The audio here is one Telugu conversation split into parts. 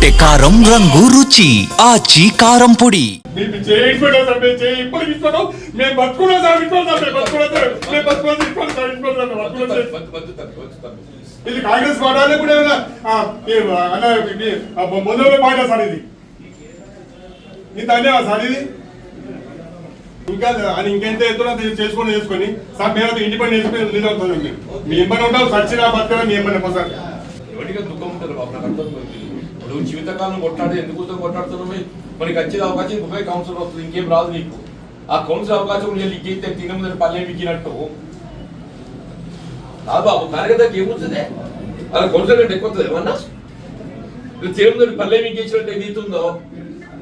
కొట్టే కారం రంగు రుచి ఆచి కారం పొడి. ఇది కాంగ్రెస్ పార్టీ కూడా మొదలు పాట సార్ ఇది ఇంత సార్ ఇది ఇంకా అని ఇంకెంత ఎత్తున చేసుకొని సార్ మేము ఇండిపెండెంట్ నిలవుతుంది మీ ఇబ్బంది ఉంటావు సచ్చినా బతకడం మీ ఇబ్బంది సార్ ఎవరిగా దుఃఖం ఉంటుంది బాబు నాకు అర్థమవుతుంది. ఇప్పుడు జీవితకాలం కొట్లాడే ఎందుకు కొట్లాడుతున్నావు మనకి వచ్చేది అవకాశం ఇంకొక కౌన్సిల్ వస్తుంది ఇంకేం రాదు నీకు. ఆ కౌన్సిల్ అవకాశం నీకైతే తినముందని పల్లె మిక్కినట్టు రాదు బాబు. కార్యకర్తకి ఏమవుతుంది అలా కౌన్సిల్ కంటే ఎక్కువ వస్తుంది ఏమన్నా తినముందని పల్లె మిక్కించినట్టు ఏది ఇస్తుందో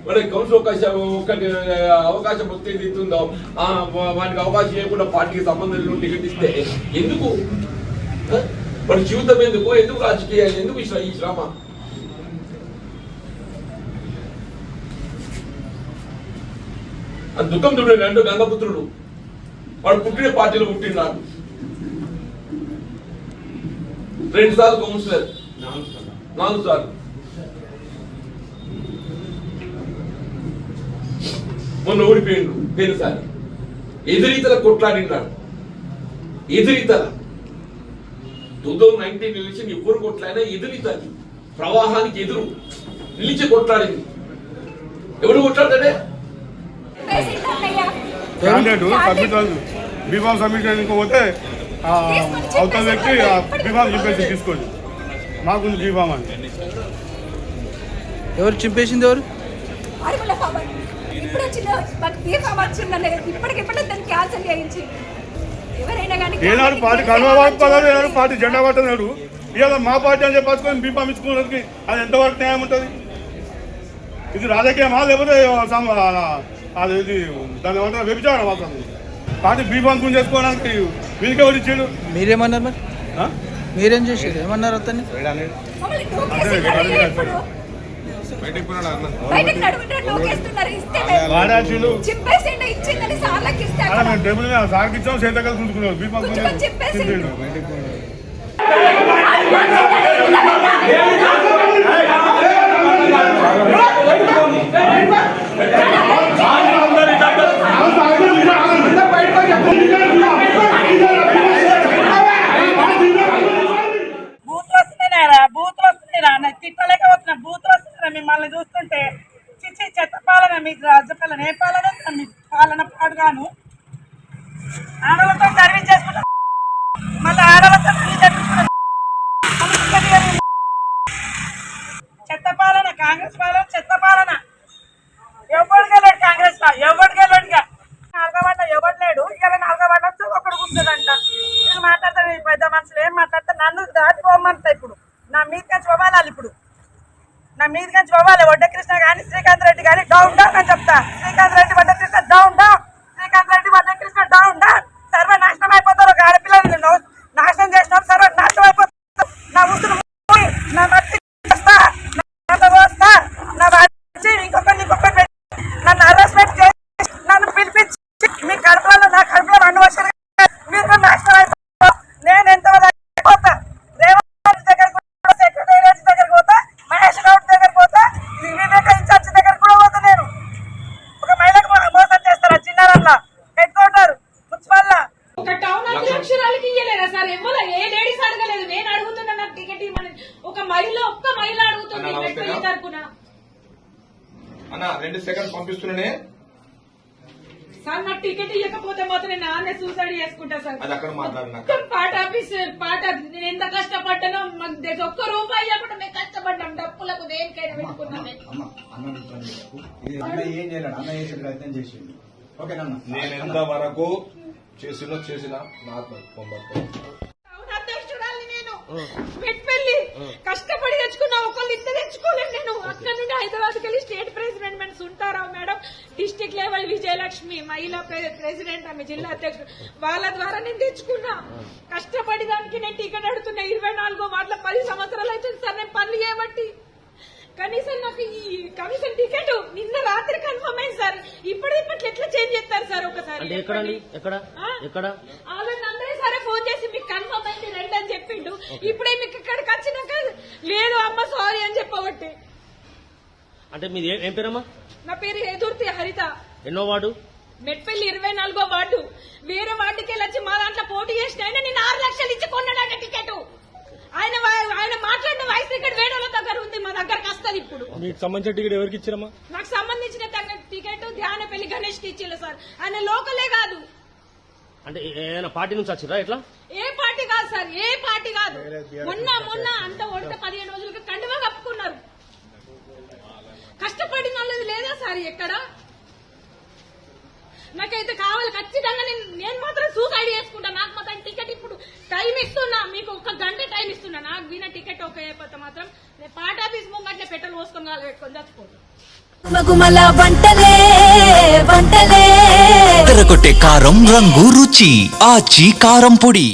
మనకి కౌన్సిల్ అవకాశం వస్తే ఏది ఇస్తుందో వానికి అవకాశం ఇవ్వకుండా పార్టీకి సంబంధం టికెట్ ఇస్తే ఎందుకు వాడి జీవితం ఎందుకు రాజకీయాలు ఎందుకు ఈ శ్రమ? అది దుఃఖం చూడండి. అంటూ గంగపుత్రుడు వాడు పుట్టిన పార్టీలో పుట్టినాడు. 2 సార్లు కౌన్సిలర్, 4 సార్లు మొన్న ఓడిపోయిండు. పోయినసారి ఎదురీతల కొట్లాడినాడు. ఎదురీతల 2019 ఎలక్షన్ ఎవరు కొట్లాడినా ఎదురీతది ప్రవాహానికి ఎదురు నిలిచి కొట్లాడింది. ఎవరు కొట్లాడతాడే బీఫామ్ సబ్మిట్ పోతే అవతల వ్యక్తి బీఫామ్ చింపేసి తీసుకోండి మాకు బీఫామ్ అని ఎవరు చింపేసింది? ఎవరు ఏనాడు పార్టీ కన్వా పార్టీ జెండా పట్టున్నాడు. ఇవాళ మా పార్టీ అని చెప్పి బీఫామ్ ఇచ్చుకున్నది అది ఎంతవరకు న్యాయం ఉంటుంది? ఇది రాజకీయమా లేకపోతే అది ఇది దాని ఏమంటారు వ్యభిచారం మాత్రం. పార్టీ బీఫామ్ గురించి చేసుకోవడానికి వీరికి ఎవరు ఇచ్చాడు? మీరేమన్నారు మరి? మీరేం చేసారు? ఏమన్నారు అతన్ని? టేబుల్ సార్కి ఇచ్చాం చేతకాలు చూసుకున్నాం బీఫామ్ తిట్టలేక వచ్చిన బూతులు వస్తున్నారా మిమ్మల్ని చూస్తుంటే? చిచ్చి చెత్త పాలన మీకు రాజ్యపాలన ఏ పాలన మీ పాలన పాడుగాను. ఆడలతో సర్వీస్ చేసుకుంటాం మళ్ళీ ఆడలతో చెత్త పాలన కాంగ్రెస్ పాలన చెత్త పాలన. ఎవరికి వెళ్ళాడు కాంగ్రెస్ లో? ఎవరికి వెళ్ళాడుగా 4వ వార్డులో ఎవరు లేడు. ఇవాళ 4వ వార్డులో ఒకడు కూర్చోదంట. నేను మాట్లాడతాను పెద్ద మనుషులు ఏం మాట్లాడతా నన్ను దాటిపోమంటా. ఇప్పుడు నా మీదకి పోవాలి. ఇప్పుడు నా మీదకి పోవాలి. వడ్డకృష్ణ కానీ శ్రీకాంత్ రెడ్డి కానీ డౌన్ డౌన్ అని చెప్తా. Srikanth Reddy Vaddakrishna down down. Srikanth Reddy Vaddakrishna down down. సర్వనాశనం అయిపోతారు. ఒక ఆడపిల్లలు నాశనం చేసిన సర్వనాశనం అయిపోతారు. నా ఉసురు నా మట్టి ఇంకొకటి నన్ను అరెస్ట్మెంట్ చేసి నన్ను పిలిపించి మీ కడుపులో నా కడుపులో 2 వర్షాలు మీరు నాశనం అయిపోతారు. నేను ఎంతవరకు అయిపోతా? రేవంత్ దగ్గరకు సెక్రటేరియట్ దగ్గరకు పోతా, మహేష్ గౌడ్ దగ్గరకు పోతా, వివేక ఇన్ఛార్జ్ దగ్గర కూడా పోతా. నేను ఒక మహిళకు మోసం చేస్తారా? చిన్నారల్లా హెడ్ క్వార్టర్ మున్సిపల్ ఒక టౌన్ అధ్యక్షురాలకి ఇయ్యలేరా సార్? ఎవరు ఏ లేడీస్ అడగలేదు. నేను అడుగుతున్నా నాకు టికెట్ ఇవ్వమని. ఒక్క మహిళ అడుగుతుంది తరపున. అన్న 2 సెకండ్స్ పంపిస్తున్నానే సార్. నాకు టికెట్ ఇవ్వకపోతే మాత్రం నేను నాన్నే సూసైడ్ చేసుకుంటా సార్. అది అక్కడ మాట్లాడినా పార్ట్ ఆఫీస్ నేను ఎంత కష్టపడ్డానో మాకు దగ్గర ఒక్క రూపాయి ఇవ్వకుండా మేము కష్టపడ్డాం. డప్పులకు దేనికైనా పెట్టుకున్నాం. నేను ఎంత వరకు చేసిన అధ్యక్షురాలి నేను మెట్పల్లి కష్టపడి తెచ్చుకున్నా. ఒకళ్ళు ఇంత తెచ్చుకోలేను నేను. అక్కడ నుండి హైదరాబాద్కి వెళ్ళి state president Suntarao madam, district level Vijayalakshmi మహిళా ప్రెసిడెంట్ ఆమె జిల్లా అధ్యక్షుడు, వాళ్ళ ద్వారా నేను తెచ్చుకున్నా. కష్టపడి దానికి నేను టికెట్ అడుగుతున్నా. 24వ వార్డులో 10 సంవత్సరాలు అవుతుంది సార్ నేను పనులు చేయబట్టి. కనీసం నాకు ఈ కనీసం టికెట్ నిన్న రాత్రి కన్ఫర్మ్ అయింది సార్. ఇప్పటికిప్పట్లో ఎట్లా చేంజ్ చేస్తారు సార్? ఒకసారి అందరూ సరే ఫోన్ చేసి మీకు కన్ఫర్మ్ అయింది రండి అని చెప్పిండు. ఇప్పుడే మీకు ఇక్కడికి వచ్చినాక లేదు అమ్మ సారీ అని చెప్పబట్టి అంటే మీది ఏం పేరమ్మా? నా పేరు ఎదుర్తి హరిత. ఎన్నో వార్డు? మెట్పల్లి 24వ వార్డు. వేరే వార్డుకి వచ్చి మా దాంట్లో పోటీ చేసిన ఆయన నేను 6 లక్షలు ఇచ్చి కొన్నాడంట టికెట్. ఆయన మాట్లాడిన వాయిస్ టికెట్ వేరే వాళ్ళ దగ్గర ఉంది, మా దగ్గరకు వస్తుంది ఇప్పుడు. మీకు సంబంధించిన టికెట్ ఎవరికి ఇచ్చారమ్మా? నాకు సంబంధించిన టికెట్ ధ్యానపల్లి గణేష్ కి ఇచ్చిండు సార్. ఆయన లోకలే కాదు. అంటే ఏదైనా పార్టీ నుంచి వచ్చిరా ఎట్లా? ఏ పార్టీ కాదు సార్, ఏ పార్టీ కాదు. మొన్న అంత ఓడితే 15 రోజులకి కండువా కప్పుకున్నారు. కష్టపడిన వాళ్ళది లేదా సార్ ఎక్కడ? నాకైతే కావాలి ఖచ్చితంగా. నేను మాత్రం సూసైడ్ చేసుకుంటా. నాకు మాత్రం టికెట్ ఇప్పుడు టైం ఇస్తున్నా, మీకు 1 గంట టైం ఇస్తున్నా. నాకు విన టికెట్ ఓకే అయిపోతే మాత్రం నేను పార్టీ ఆఫీస్ ముంగట్లే పెట్రోల్ పోసుకొని పెట్టుకొని చచ్చిపోతాను. మగుమల వంటలే వంటలే తెరకొట్టే కారం రంగు రుచి ఆచి కారం పొడి.